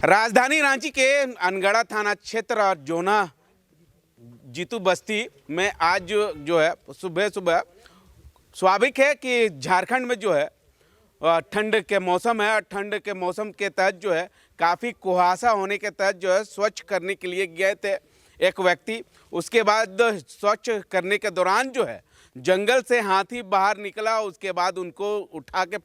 राजधानी रांची के अनगढ़ा थाना क्षेत्र और जोना जीतू बस्ती में आज जो है सुबह सुबह स्वाभाविक है कि झारखंड में जो है ठंड के मौसम है और ठंड के मौसम के तहत जो है काफ़ी कुहासा होने के तहत जो है स्वच्छ करने के लिए गए थे एक व्यक्ति। उसके बाद स्वच्छ करने के दौरान जो है जंगल से हाथी बाहर निकला, उसके बाद उनको उठा के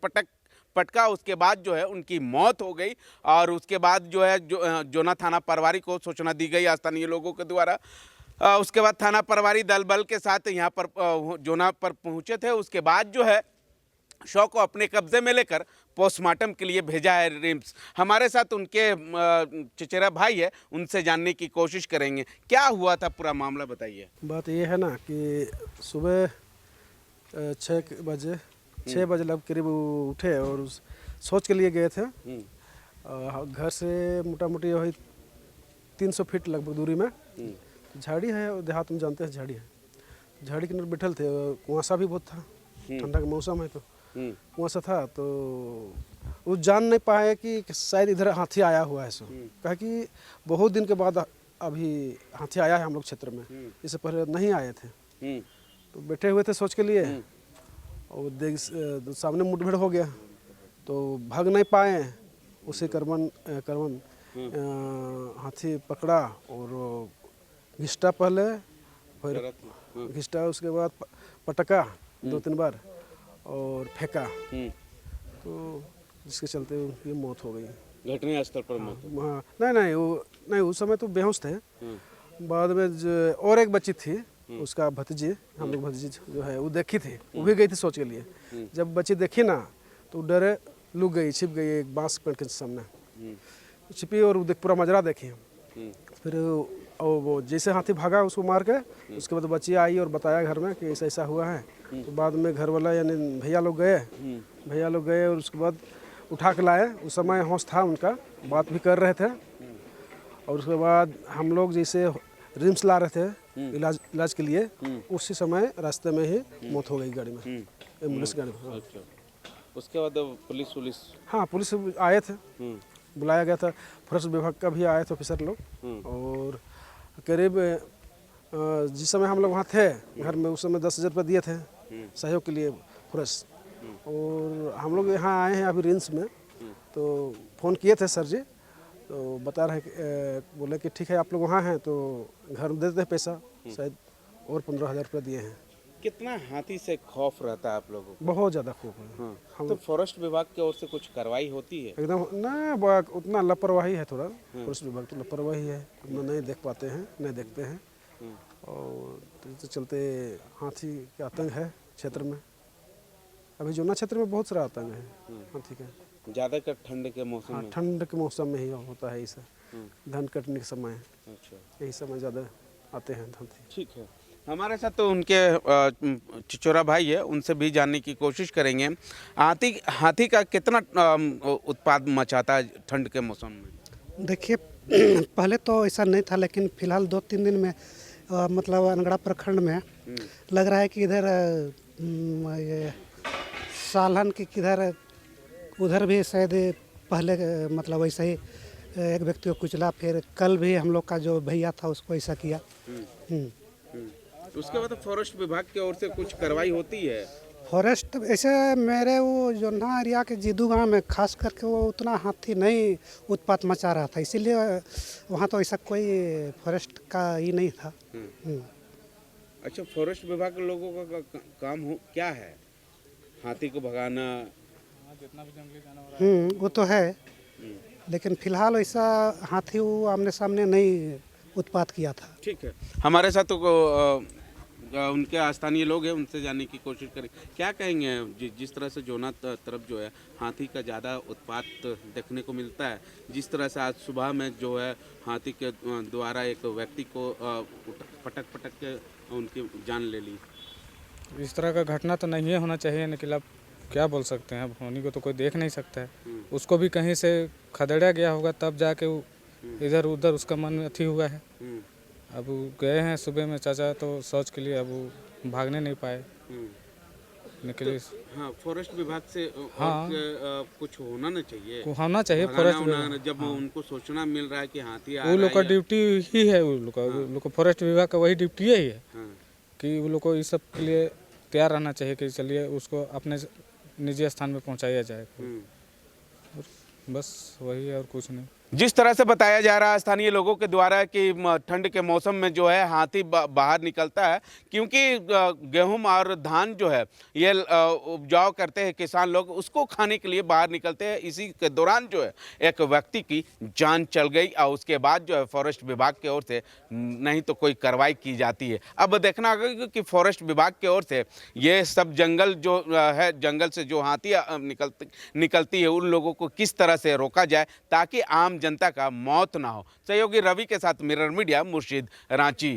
पटका, उसके बाद जो है उनकी मौत हो गई। और उसके बाद जो है जोना थाना प्रभारी को सूचना दी गई स्थानीय लोगों के द्वारा। उसके बाद थाना प्रभारी दल बल के साथ यहाँ पर जोना पर पहुँचे थे। उसके बाद जो है शव को अपने कब्जे में लेकर पोस्टमार्टम के लिए भेजा है रिम्स। हमारे साथ उनके चचेरा भाई है, उनसे जानने की कोशिश करेंगे क्या हुआ था, पूरा मामला बताइए। बात ये है ना कि सुबह 6 बजे लगभग करीब उठे और सोच के लिए गए थे। घर से मोटा मोटी वही 300 फीट लगभग दूरी में झाड़ी है, देहात में जानते हैं झाड़ी है। झाड़ी के अंदर बैठल थे, कुआसा भी बहुत था, ठंडा का मौसम है तो कुआसा था। तो वो जान नहीं पाए कि शायद इधर हाथी आया हुआ है। सो कहा कि बहुत दिन के बाद अभी हाथी आया है हम लोग क्षेत्र में, इससे पहले नहीं आए थे। तो बैठे हुए थे सोच के लिए और सामने मुठभेड़ हो गया तो भाग नहीं पाए। उसे करवन हाथी पकड़ा और घिस्टा पहले, फिर घिस्टा, उसके बाद पटका 2-3 बार और फेंका, तो जिसके चलते उनकी मौत हो गई घटना स्थल पर मौत। हाँ, नहीं उस समय तो बेहोश थे। बाद में और एक बच्ची थी, उसका भतीजी, हम लोग भतीजी जो है वो देखी थी, वो भी गई थी सोच के लिए। जब बच्ची देखी ना तो डरे लुक गई, छिप गई एक बांस पेड़ के सामने छिपी और पूरा मजरा देखी। फिर वो जैसे हाथी भागा उसको मार के, उसके बाद बच्ची आई और बताया घर में कि ऐसा ऐसा हुआ है। तो बाद में घर वाला यानी भैया लोग गए और उसके बाद उठा के लाए। उस समय होश था उनका, बात भी कर रहे थे। और उसके बाद हम लोग जैसे रिम्स ला रहे थे इलाज के लिए, उसी समय रास्ते में ही मौत हो गई गाड़ी में, एम्बुलेंस गाड़ी में। अच्छा। उसके बाद पुलिस हाँ, पुलिस आए थे, बुलाया गया था। फॉरेस्ट विभाग का भी आए थे ऑफिसर लोग। और करीब जिस समय हम लोग वहाँ थे घर में, उस समय 10,000 रुपये दिए थे सहयोग के लिए फॉरेस्ट। और हम लोग यहाँ आए हैं अभी रिम्स में, तो फ़ोन किए थे सर जी, तो बता रहे बोले कि ठीक है आप लोग वहाँ हैं तो घर दे देते पैसा, शायद और 15,000 रुपये दिए हैं। कितना हाथी से खौफ रहता है आप लोगों को? बहुत ज़्यादा खौफ है। तो फॉरेस्ट विभाग की ओर से कुछ कार्रवाई होती है? एकदम ना, उतना लापरवाही है थोड़ा, फॉरेस्ट विभाग तो लापरवाही है, उतना नहीं देख पाते हैं, नहीं देखते हैं। और तो चलते हाथी का आतंक है क्षेत्र में। अभी जोना क्षेत्र में बहुत सारा आतंक है हाथी का, ज़्यादातर ठंड के मौसम में। ठंड के मौसम में ही होता है ऐसा, धान कटने के समय। अच्छा, यही समय ज़्यादा आते हैं हाथी। ठीक है, हमारे साथ तो उनके चिचोरा भाई है, उनसे भी जानने की कोशिश करेंगे। हाथी का कितना उत्पाद मचाता है ठंड के मौसम में? देखिए पहले तो ऐसा नहीं था, लेकिन फिलहाल 2-3 दिन में मतलब अनगढ़ा प्रखंड में लग रहा है कि इधर ये सालन के किधर उधर भी शायद पहले मतलब वैसा ही एक व्यक्ति को कुचला। फिर कल भी हम लोग का जो भैया था उसको ऐसा किया। उसके बाद फॉरेस्ट विभाग की ओर से कुछ कार्रवाई होती है? फॉरेस्ट ऐसे मेरे वो जोना एरिया के जीदू गांव में खास करके वो उतना हाथी नहीं उत्पात मचा रहा था, इसीलिए वहाँ तो ऐसा कोई फॉरेस्ट का ही नहीं था। अच्छा, फॉरेस्ट विभाग के लोगों का काम क्या है? हाथी को भगाना, जितना भी जंगली जानवर वो तो है, लेकिन फिलहाल ऐसा हाथी वो आमने सामने नहीं उत्पात किया था। ठीक है, हमारे साथ तो उनके स्थानीय लोग हैं, उनसे जानने की कोशिश करें। क्या कहेंगे जिस तरह से जोना तरफ जो है हाथी का ज़्यादा उत्पात देखने को मिलता है, जिस तरह से आज सुबह में जो है हाथी के द्वारा एक व्यक्ति को पटक के उनकी जान ले ली। इस तरह का घटना तो नहीं होना चाहिए, लेकिन अब क्या बोल सकते हैं, अब होनी को तो कोई देख नहीं सकता है। उसको भी कहीं से खदेड़ा गया होगा, तब जाके वो इधर उधर उसका मन अथी हुआ है। अब गए हैं सुबह में चाचा तो शौच के लिए, अब वो भागने नहीं पाए। निकले। हाँ, फॉरेस्ट विभाग से हाँ। कुछ होना ना चाहिए, होना चाहिए फॉरेस्ट विभाग। जब उनको सूचना मिल रहा है कि हाथी आ वो रहा लोग का है ड्यूटी ही है, वो लोग का फॉरेस्ट विभाग का वही ड्यूटी ही है हाँ, कि वो लोग को इस सब के लिए तैयार रहना चाहिए कि चलिए उसको अपने निजी स्थान में पहुंचाया जाए। बस वही है और कुछ नहीं। जिस तरह से बताया जा रहा है स्थानीय लोगों के द्वारा कि ठंड के मौसम में जो है हाथी बाहर निकलता है, क्योंकि गेहूं और धान जो है ये उपजाऊ करते हैं किसान लोग, उसको खाने के लिए बाहर निकलते हैं। इसी के दौरान जो है एक व्यक्ति की जान चल गई और उसके बाद जो है फॉरेस्ट विभाग की ओर से नहीं तो कोई कार्रवाई की जाती है। अब देखना होगा कि फॉरेस्ट विभाग की ओर से ये सब जंगल जो है, जंगल से जो हाथी निकलती है उन लोगों को किस तरह से रोका जाए ताकि आम जनता का मौत ना हो। सहयोगी रवि के साथ मिरर मीडिया, मुर्शिद, रांची।